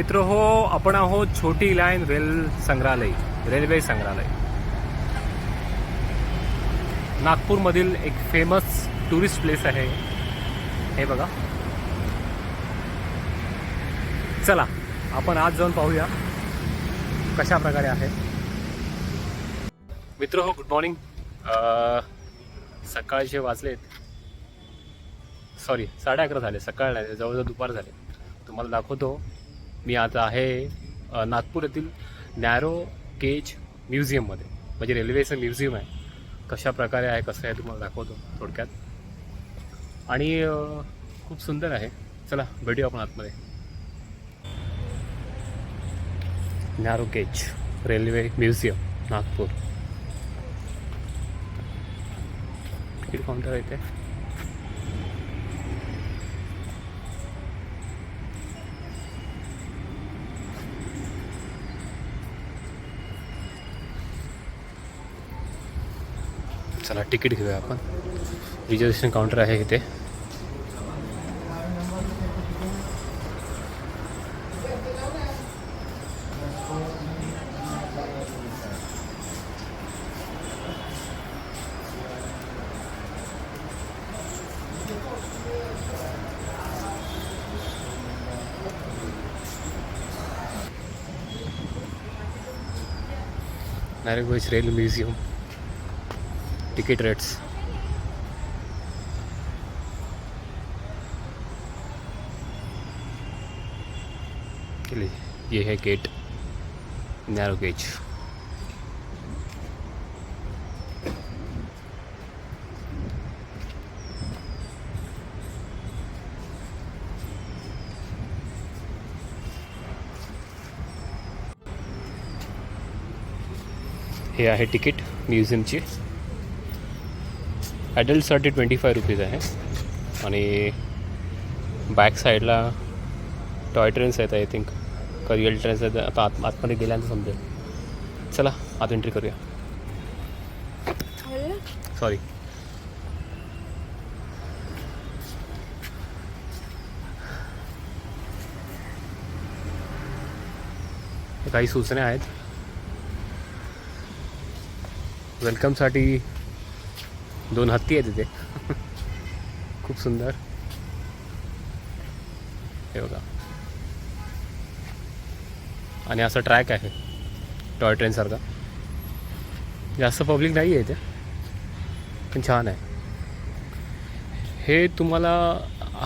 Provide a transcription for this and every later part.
मित्र हो, आपण आहोत छोटी लाईन रेल्वे संग्रहालय नागपूरमधील एक फेमस टुरिस्ट प्लेस आहे हे बघा. चला आपण आज जाऊन पाहूया कशा प्रकारे आहे. मित्र हो, गुड मॉर्निंग. सकाळचे वाजलेत, सॉरी 11:30 झाले. सकाळ नाही, जवळजवळ दुपार झाले. तुम्हाला दाखवतो. मी आता आहे नागपूर येथील नॅरो गेज म्युझियममध्ये, म्हणजे रेल्वेचं म्युझियम आहे. कशा प्रकारे आहे, कसं आहे तुम्हाला दाखवतो थोडक्यात. आणि खूप सुंदर आहे. चला भेटूया आपण आतमध्ये. Narrow gauge railway museum Nagpur. Ticket counter आहे इथे. चला तिकीट घेऊया आपण. रिझर्वेशन काउंटर आहे इथे. Narrow gauge rail museum. Ticket rates. ये है गेट नैरो गेज. हे आहे तिकीट म्युझियमची. ॲडल्टसाठी 25 रुपीज आहे. आणि बॅक साईडला टॉय ट्रेन्स आहेत. आय थिंक का रिअल ट्रेन्स आहेत. आता आतमध्ये गेल्यानंतर समजेल. चला आत एंट्री करूया. सॉरी. काही सूचना आहेत. वेलकमसाठी 2 हत्ती आहेत तिथे. खूप सुंदर. हे बघा. आणि असा ट्रॅक आहे टॉय ट्रेनसारखा. जास्त पब्लिक नाही आहे इथे, पण छान आहे. हे तुम्हाला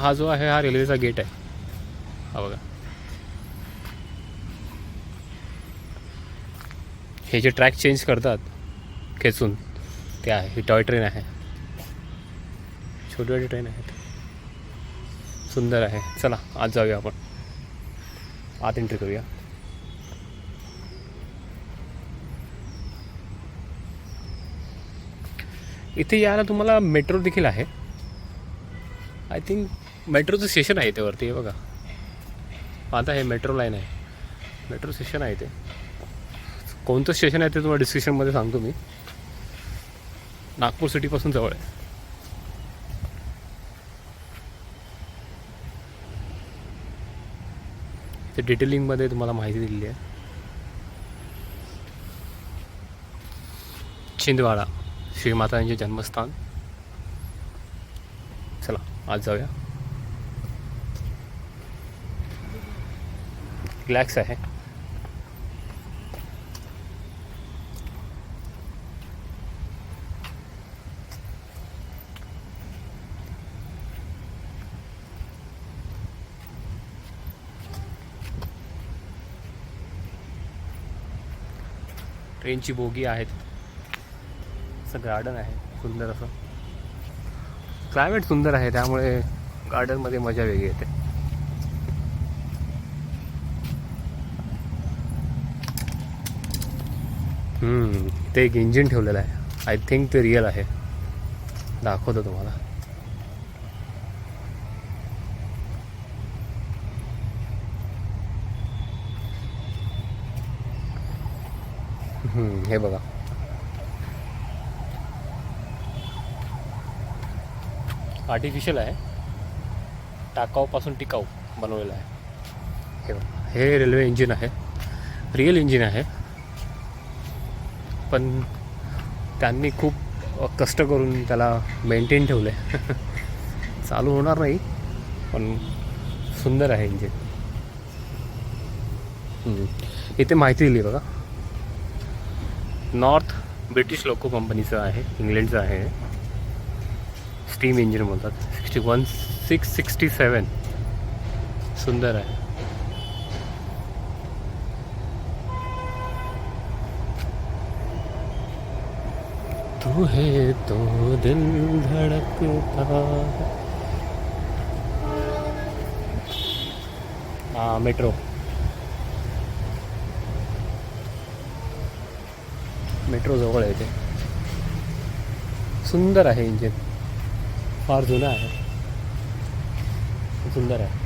हा जो आहे हा रेल्वेचा गेट आहे. हा बघा. हे जे ट्रॅक चेंज करतात खेचून ते आहे. ही टॉय ट्रेन आहे. छोटी छोटी ट्रेन आहेत. सुंदर आहे. चला आज जाऊया आपण. आत एंट्री करूया. इथे यायला तुम्हाला मेट्रो देखील आहे. आय थिंक मेट्रोचं स्टेशन आहे त्यावरती. हे बघा. आता हे मेट्रो लाईन आहे. मेट्रो स्टेशन आहे ते. कोणतं स्टेशन आहे ते तुम्हाला डिस्क्रिप्शनमध्ये सांगतो मी. नागपूर सिटीपासून जवळ आहे. ते डिटेलिंगमध्ये तुम्हाला माहिती दिलेली आहे. छिंदवाडा श्री माताजींचे जन्मस्थान. चला आज जाऊया. रिलॅक्स आहे. ट्रेनची बोगी आहेत. असं गार्डन आहे सुंदर असं. क्लायमेट सुंदर आहे त्यामुळे गार्डनमध्ये मजा वेगळी येते. ते एक इंजिन ठेवलेलं आहे. आय थिंक ते रिअल आहे. दाखवतो तुम्हाला. हे बघा. आर्टिफिशियल आहे. टाकाऊपासून टिकाऊ बनवलेला आहे. हे हे रेल्वे इंजिन आहे, रिअल इंजिन आहे, पण त्यांनी खूप कष्ट करून त्याला मेंटेन ठेवलं आहे. चालू होणार नाही, पण सुंदर आहे इंजिन. इथे माहिती दिली बघा. नॉर्थ ब्रिटिश लोको कंपनीचं आहे, इंग्लंडचं आहे. स्टीम इंजिन बोलतात. 667. सुंदर आहे. तू है तो दिल धड़कता. हाँ, मेट्रो. मेट्रो जवळ आहे ते. सुंदर आहे इंजिन, फार जुनं आहे, सुंदर आहे.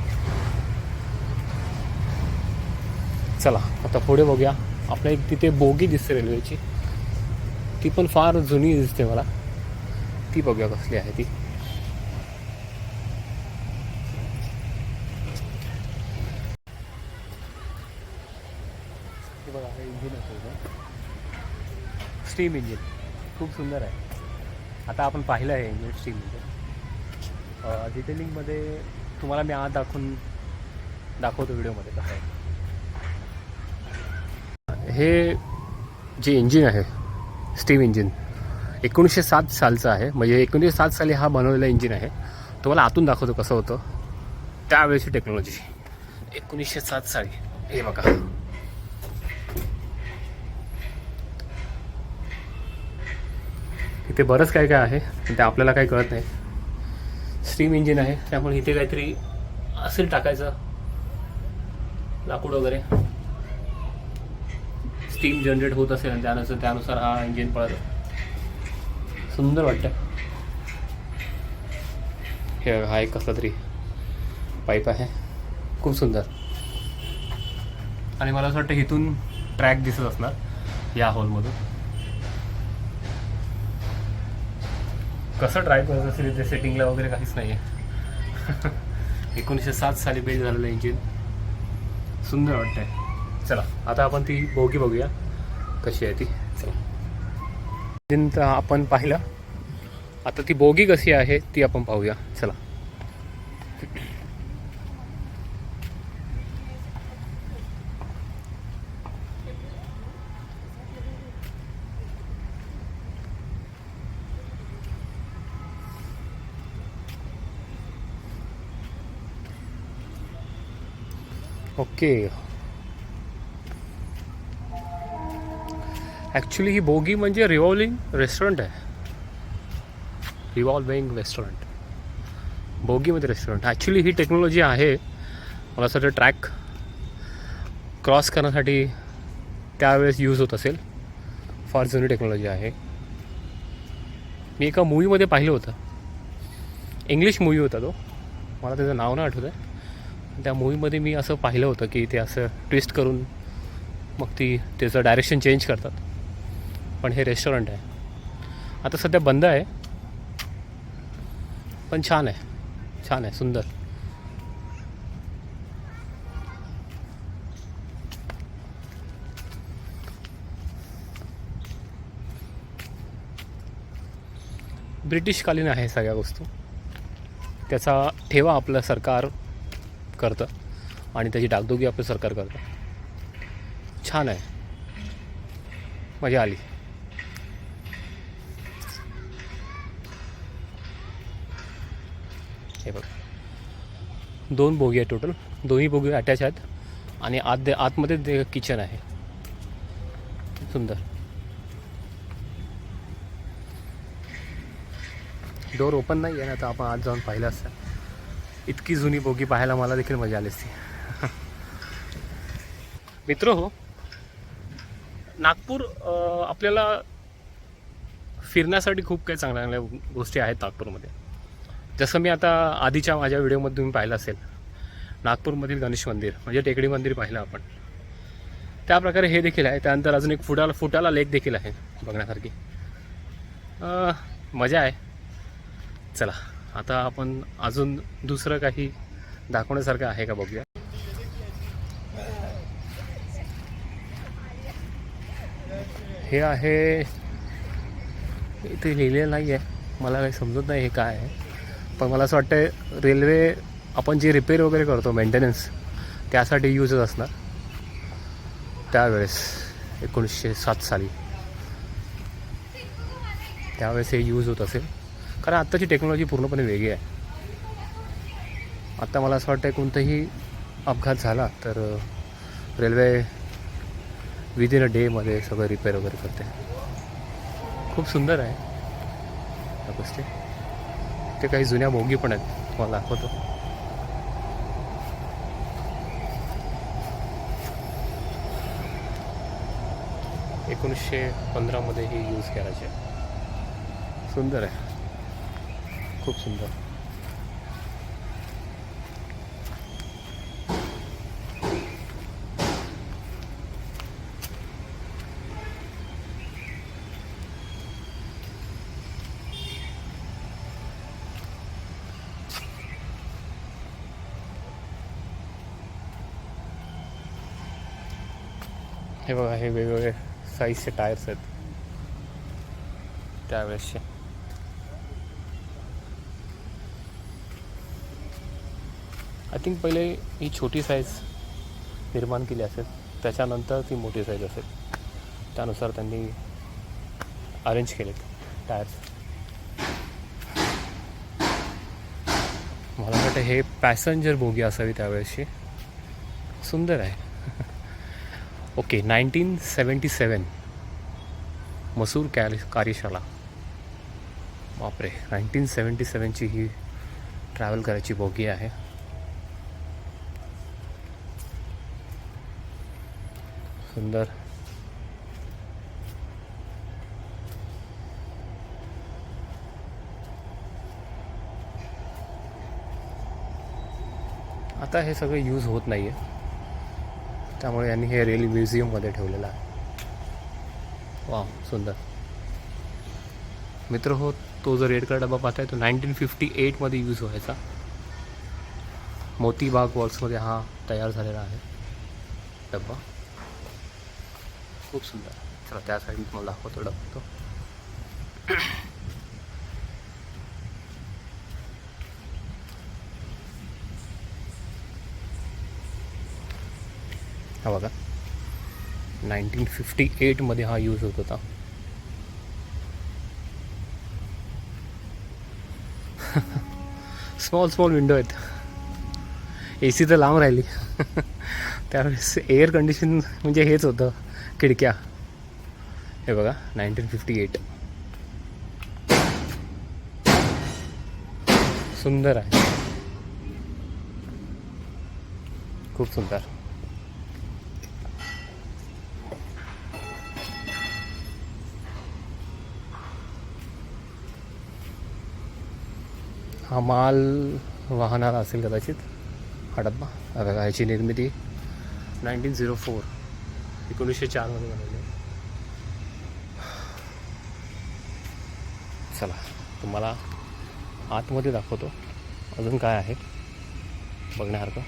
चला आता पुढे बघूया. आपल्या एक तिथे बोगी दिसते रेल्वेची, ती पण फार जुनी दिसते मला. ती बघूया कसली आहे ती. बघा, हे इंजिन असेल, स्टीम इंजिन, खूप सुंदर आहे. आता आपण पाहिलं आहे इंजिन, स्टीम इंजिन. डिटेलिंगमध्ये तुम्हाला मी आज दाखवतो व्हिडिओमध्ये कसं आहे. हे जे इंजिन आहे स्टीम इंजिन 1907 सालचं आहे. म्हणजे 1907 साली हा बनवलेला इंजिन आहे. तुम्हाला आतून दाखवतो कसं होतं त्यावेळेची टेक्नॉलॉजी. 1907 साली हे बघा. इथे बरंच काय काय आहे, ते आपल्याला काही कळत नाही. स्टीम इंजिन आहे, त्यामुळे इथे काहीतरी असेल टाकायचं, लाकूड वगैरे, स्टीम जनरेट होत असेल आणि त्यानुसार हा इंजिन पळत. सुंदर वाटतं. हे हा एक कसला तरी पाईप आहे, खूप सुंदर. आणि मला असं वाटतं इथून ट्रॅक दिसत असणार या हॉलमधून. कसं ड्राईव्ह करत असेल इथे, सेटिंगला वगैरे काहीच नाही आहे. 1907 साली बिल्ड झालेलं इंजिन, सुंदर वाटतंय. चला आता आपण ती बोगी बघूया कशी आहे ती. चला, इंजिन तर आपण पाहिलं, आता ती बोगी कशी आहे ती आपण पाहूया. चला. ओके, ॲक्च्युली ही बोगी म्हणजे रिव्हॉल्विंग रेस्टॉरंट आहे. रिव्हॉल्विंग रेस्टॉरंट, बोगीमध्ये रेस्टॉरंट. ॲक्च्युली ही टेक्नॉलॉजी आहे, मला असं वाटतं ट्रॅक क्रॉस करण्यासाठी त्यावेळेस यूज होत असेल. फार जुनी टेक्नॉलॉजी आहे. मी एका मूवीमध्ये पाहिलं होतं, इंग्लिश मूवी होता तो, मला त्याचं नाव नाही आठवत आहे. त्या मूवीमध्ये मी असं पाहिलं होतं की ते असं ट्विस्ट करून मग त्याचं डायरेक्शन चेंज करतात. पण हे रेस्टॉरंट आहे, आता सध्या बंद आहे, पण छान आहे, छान आहे, सुंदर. ब्रिटिशकालीन आहे सगळ्या वस्तू. त्याचा ठेवा आपलं सरकार करतं आणि त्याची डागडुगी आपलं सरकार करतं. छान आहे, मजा आली. हे बघ, 2 बोगी आहेत टोटल, दोन्ही बोगी अटॅच आहेत आणि आतमध्ये किचन आहे. सुंदर. डोर ओपन नाही आहे ना, तर आपण आत जाऊन पाहिलं असतं. इतकी जुनी बोगी पाहायला मला देखील मजा आली असती. मित्र हो, नागपूर आपल्याला फिरण्यासाठी खूप काही चांगल्या चांगल्या गोष्टी आहेत नागपूरमध्ये. जसं मी आता आधीच्या माझ्या व्हिडिओमध्ये तुम्ही पाहिलं असेल, नागपूरमधील गणेश मंदिर म्हणजे टेकडी मंदिर पाहिलं आपण. त्याप्रकारे हे देखील आहे. त्यानंतर अजून एक फुटाला लेक देखील आहे बघण्यासारखी. मजा आहे. चला आता आपण अजून दुसरं काही दाखवण्यासारखं आहे का बघूया. हे आहे, इथे लिहिलेलं नाही आहे, मला काही समजत नाही हे काय आहे. पण मला असं वाटतं रेल्वे आपण जे रिपेअर वगैरे करतो मेंटेनन्स त्यासाठी यूजच असणार त्यावेळेस 1907 साली त्यावेळेस हे यूज होत असेल. कारण आत्ताची टेक्नॉलॉजी पूर्णपणे वेगळी आहे. आत्ता मला असं वाटतं कोणताही अपघात झाला तर रेल्वे विदिन अ डेमध्ये सगळं रिपेअर वगैरे करते. खूप सुंदर आहे त्या गोष्टी. ते काही जुन्या बोगी पण आहेत, तुम्हाला दाखवतो. एकोणीसशे 15मध्ये ही यूज करायचे. सुंदर आहे, खूप सुंदर. हे बघा, हे वेगवेगळे साईजचे टायर्स आहेत त्यावेळेसचे. आय थिंक पहिले ही छोटी साईज निर्माण केली असेल, त्याच्यानंतर ती मोठी साईज असेल, त्यानुसार त्यांनी अरेंज केलेत टायर्स. मला वाटतं हे पॅसेंजर बोगी असावी त्यावेळेसची. सुंदर आहे. ओके, 1977 मसूर कार्यशाला. बापरे, 1977ची ही ट्रॅव्हल करायची बोगी आहे. सुंदर. आता हे सगळं यूज होत नाही आहे, त्यामुळे यांनी हे रेल्वे म्युझियममध्ये ठेवलेलं आहे. वा, सुंदर. मित्र हो, तो जो रेड कलर डबा पाहताय तो 1958मध्ये यूज व्हायचा. मोतीबाग वर्क्समध्ये हा तयार झालेला आहे डब्बा. खूप सुंदर. चला त्या साईडने तुम्हाला दाखवतो डब्बा तो. हा बघा, 1958मध्ये हा यूज होत होता. स्मॉल विंडो आहेत. ए सी तर लांब राहिली. त्यावेळेस एअर कंडिशन म्हणजे हेच होतं, खिडक्या. हे बघा, 1958. सुंदर आहे, खूप सुंदर. हा माल वाहनाला असेल कदाचित हा डब्बा. बघा, ह्याची निर्मिती 1904 1904मध्ये बनवली. चला तुम्हाला आतमध्ये दाखवतो अजून काय आहे बघण्यासारखं.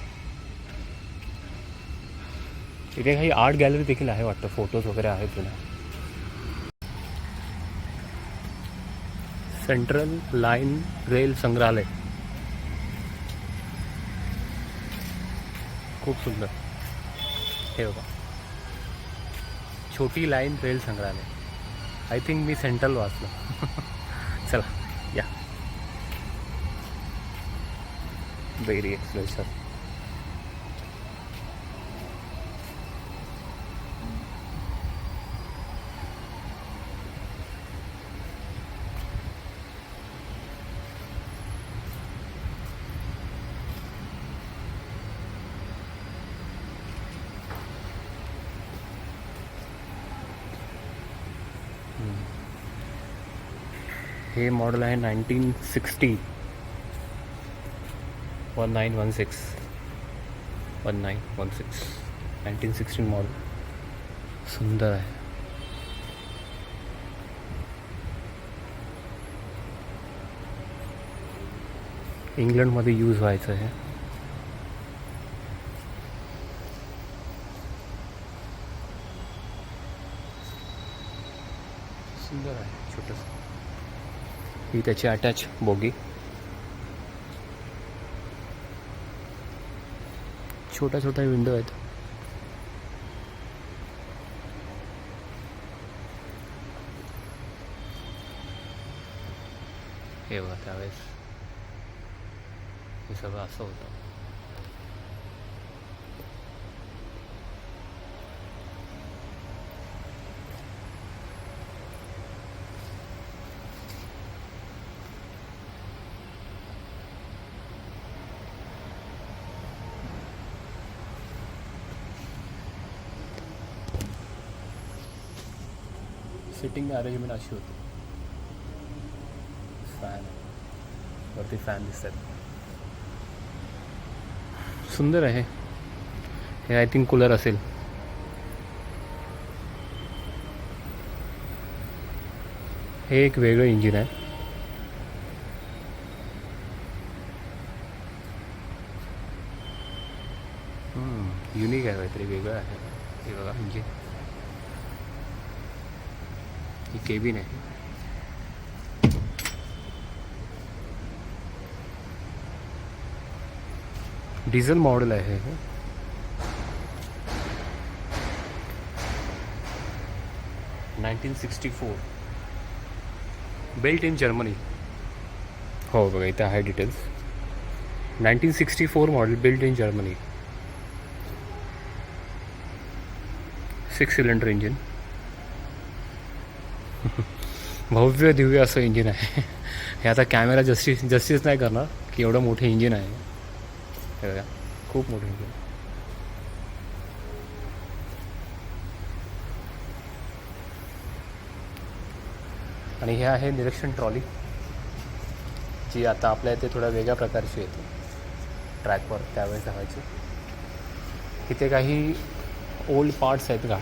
इथे काही आर्ट गॅलरी देखील आहे वाटतं, फोटोज वगैरे आहेत जुन्या. सेंट्रल लाईन रेल संग्रहालय. खूप सुंदर. हे बघा, छोटी लाईन रेल संग्रहालय. आय थिंक मी सेंट्रल वाचलं. चला या. Very excellent sir. हे मॉडेल आहे 1916 1916 मॉडेल. सुंदर आहे. इंग्लंडमध्ये यूज व्हायचं आहे. सुंदर आहे छोटंसं. ही त्याची अटॅच बोगी. छोट्या छोट्या विंडो आहेत. हे बघा त्यावेळेस हे सगळं असं होतं. सिटिंग अरेंजमेंट अशी होती. फॅन वरती फॅन दिसतात. सुंदर आहे. हे आय थिंक कूलर असेल. हे एक वेगळं इंजिन आहे. युनिक आहे काहीतरी वेगळं आहे. हे बघा इंजिन. ही केबिन आहे. डिझेल मॉडेल आहे हे. (1964) बिल्ट इन जर्मनी. हो बघा इथे आहे details. 1964 model, built in Germany. 6 cylinder engine. भव्य दिव्य असं इंजिन आहे. हे आता कॅमेरा जस्टिस नाही करणार की एवढं मोठं इंजिन आहे. हे बघा खूप मोठं इंजिन. आणि हे आहे निरीक्षण ट्रॉली, जी आता आपल्या इथे थोड्या वेगळ्या प्रकारची येते ट्रॅकवर त्यावेळेस धावायची. इथे काही ओल्ड पार्ट्स आहेत का.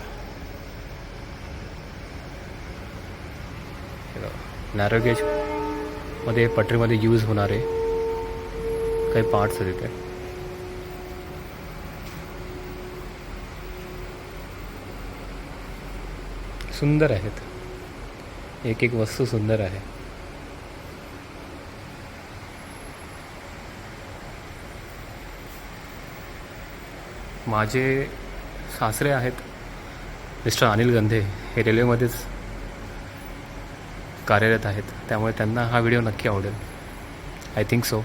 नॅरो गेज मध्ये पटरीमध्ये यूज होणारे काही पार्ट्स आहेत इथे. सुंदर आहेत. एक एक वस्तू सुंदर आहे. माझे सासरे आहेत मिस्टर अनिल गंधे. हे रेल्वेमध्येच कार्यरत आहेत, त्यामुळे त्यांना हा व्हिडिओ नक्की आवडेल. I think so.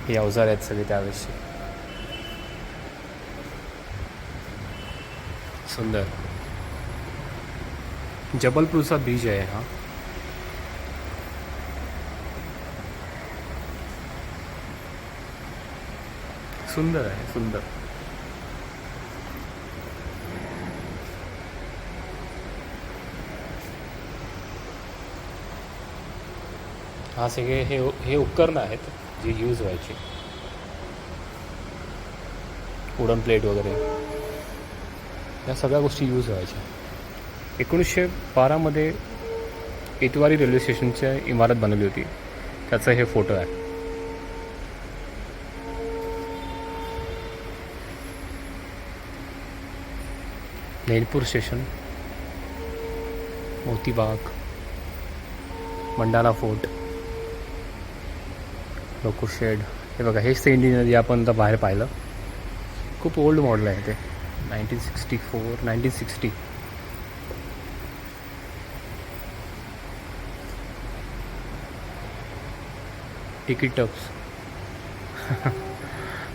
हे अवजार आहेत सगळे त्यावेळेसचे. सुंदर. जबलपूरचा ब्रिज आहे हा. सुंदर आहे सुंदर. हा सगळे हे उपकरणं आहेत जी यूज व्हायची. वुडन प्लेट वगैरे या सगळ्या गोष्टी यूज व्हायच्या. 1912 इतवारी रेल्वे स्टेशनची इमारत बनवली होती, त्याचा हे फोटो आहे. Nainpur station, Motibagh, Mandla fort, loco shed. हे बघा हेच ते इंडियन जे आपण आता बाहेर पाहिलं. खूप ओल्ड मॉडेल आहे ते. 1960. Ticket Tops.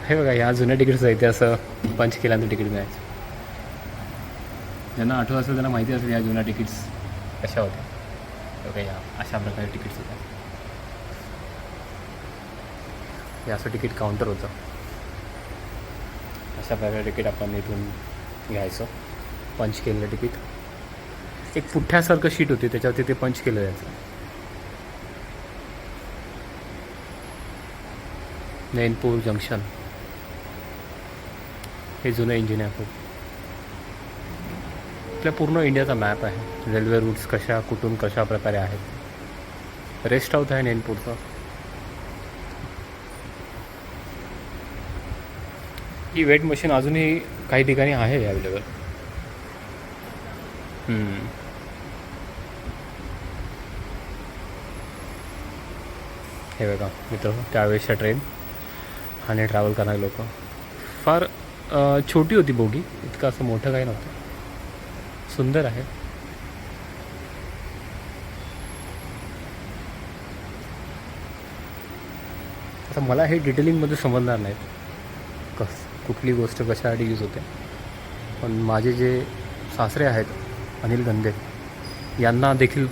हे बघा ह्या जुन्या तिकीट्स आहेत, ते असं पंच केल्यानंतर तिकीट मिळायचं. ज्यांना आठवत असेल त्यांना माहिती असेल या जुन्या तिकीट्स कशा होत्या. बघा या अशा प्रकारे तिकीट्स होत्या. हे असं तिकीट काउंटर होतं. अशा प्रकारे तिकीट आपण इथून घ्यायचं. पंच केलेलं तिकीट. एक पुठ्ठ्यासारखं शीट होती, त्याच्यावरती ते पंच केलं जायचं. नैनपूर जंक्शन. हे जुनं इंजिन आहे खूप. आपल्या पूर्ण इंडियाचा मॅप आहे. रेल्वे रूट्स कुठून कशा प्रकारे आहेत. रेस्ट हाऊस आहे नैनपूरचं. ही वेट मशीन अजूनही काही ठिकाणी आहे अवेलेबल. हे बघा मित्र, त्यावेळेसच्या ट्रेन आणि ट्रॅव्हल करणारे लोक. फार छोटी होती बोगी, इतकं असं मोठं काही नव्हतं. सुंदर आहे. आता मला हे डिटेलिंगमध्ये समजणार नाहीत कुठली गोष्ट कशासाठी यूज होते, पण माझे जे सासरे आहेत अनिल गंधे यांना देखील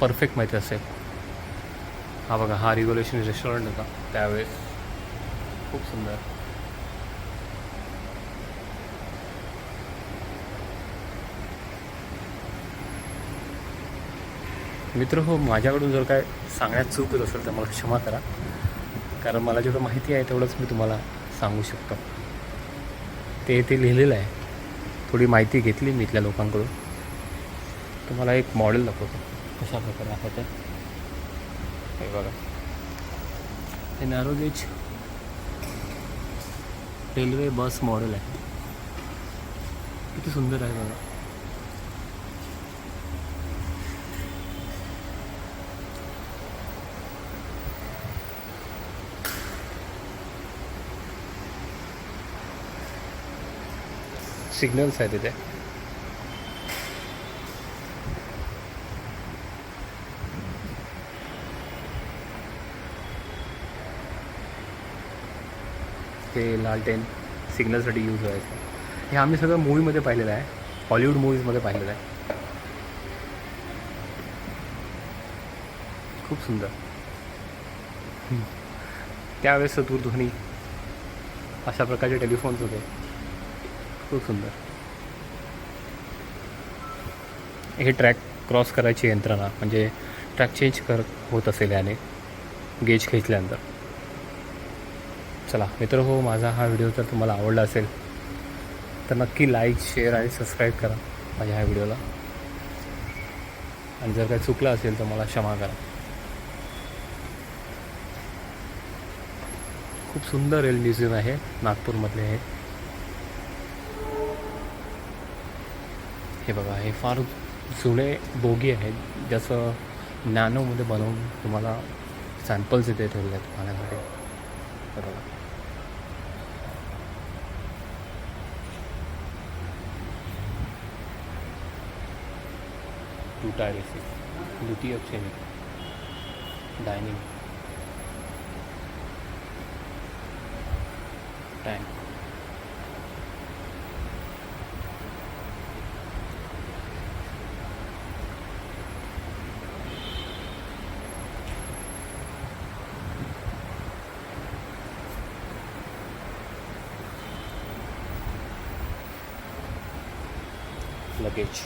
परफेक्ट माहिती असेल. हा बघा, हा रिव्होल्युशन रेस्टॉरंट होता त्यावेळेस. खूप सुंदर. मित्र हो, माझ्याकडून जर काय सांगण्यात चूक होत असेल तर मला क्षमा करा, कारण मला जेवढं माहिती आहे तेवढंच मी तुम्हाला सांगू शकतो. ते लिहिलेलं आहे. थोडी माहिती घेतली मी इथल्या लोकांकडून. तुम्हाला एक मॉडेल दाखवतो कशा प्रकारे आहे ते. हे बघा, हे narrow gauge railway bus model आहे. किती सुंदर आहे बघा. सिग्नल्स आहेत तिथे. ते लालटेन सिग्नलसाठी यूज व्हायचं. हे आम्ही सगळं मूवीमध्ये पाहिलेलं आहे, हॉलिवूड मूवीजमध्ये पाहिलेलं आहे. खूप सुंदर. त्यावेळेस दूरध्वनी अशा प्रकारचे टेलिफोन्स होते. खूप सुंदर. हे ट्रॅक क्रॉस करायची यंत्रणा, म्हणजे ट्रॅक चेंज होत असेल याने गेज खेचल्यानंतर. चला मित्र हो, माझा हा व्हिडिओ जर तुम्हाला आवडला असेल तर नक्की लाईक, शेअर आणि सबस्क्राईब करा माझ्या ह्या व्हिडिओला. आणि जर काही चुकलं असेल तर मला क्षमा करा. खूप सुंदर रेल म्युझियम आहे नागपूरमधले आहे. हे बघा, हे फार जुने बोगी आहेत, ज्याचं नॅनोमध्ये बनवून तुम्हाला सॅम्पल्स इथे ठेवले आहेत पाहण्यासाठी. बरोबर. टू टायर एसी, द्वितीय श्रेणी, डायनिंग, टँक. लगेज.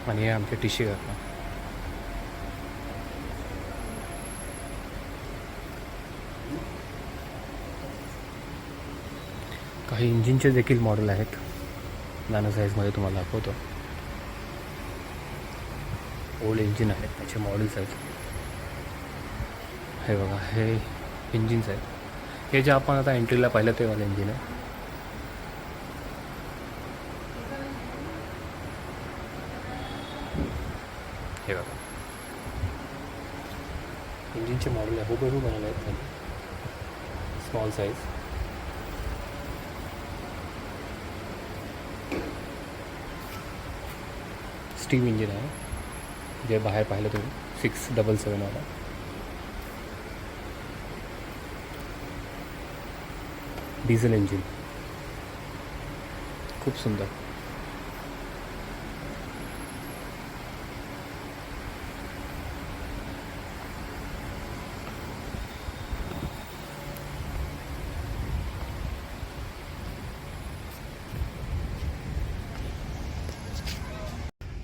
आणि हे आमचे टी शर्ट. काही इंजिनचे देखील मॉडेल आहेत, नॅनो साईजमध्ये तुम्हाला दाखवतो. ओल्ड इंजिन आहेत, त्याचे मॉडेल्स आहेत. हे बघा, हे इंजिन्स आहेत. हे जे आपण आता एंट्रीला पाहिलं ते वाले इंजिन आहे. हे बघा, इंजिनचे मॉडेल आहे, हुबेहूब बनवले आहेत त्यांनी. Small size. स्टीम इंजिन आहे, जे बाहेर पाहिलं तुम्ही 677 वाला. Diesel engine. खूप सुंदर.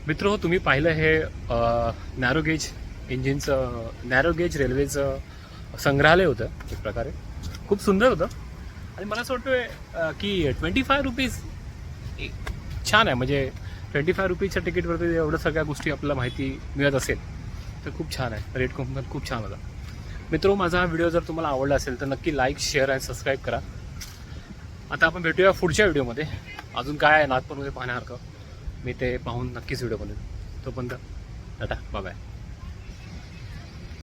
मित्र हो, तुम्ही पाहिलं हे नॅरो गेज इंजिनचं, नॅरो गेज रेल्वेचं संग्रहालय होतं एक प्रकारे. खूप सुंदर होतं. आणि मला असं वाटतं की 25 रुपीज छान आहे. म्हणजे 25 रुपीजच्या तिकीटवरती एवढं सगळ्या गोष्टी आपल्याला माहिती मिळत असेल तर खूप छान आहे. रेट पण खूप छान होता. मित्रो, माझा हा व्हिडिओ जर तुम्हाला आवडला असेल तर नक्की लाईक, शेअर आणि सबस्क्राईब करा. आता आपण भेटूया पुढच्या व्हिडिओमध्ये. अजून काय आहे नागपूरमध्ये पाहण्यासारखं मी ते पाहून नक्कीच व्हिडिओ बनवेन. तोपर्यंत टाटा, बाय बाय.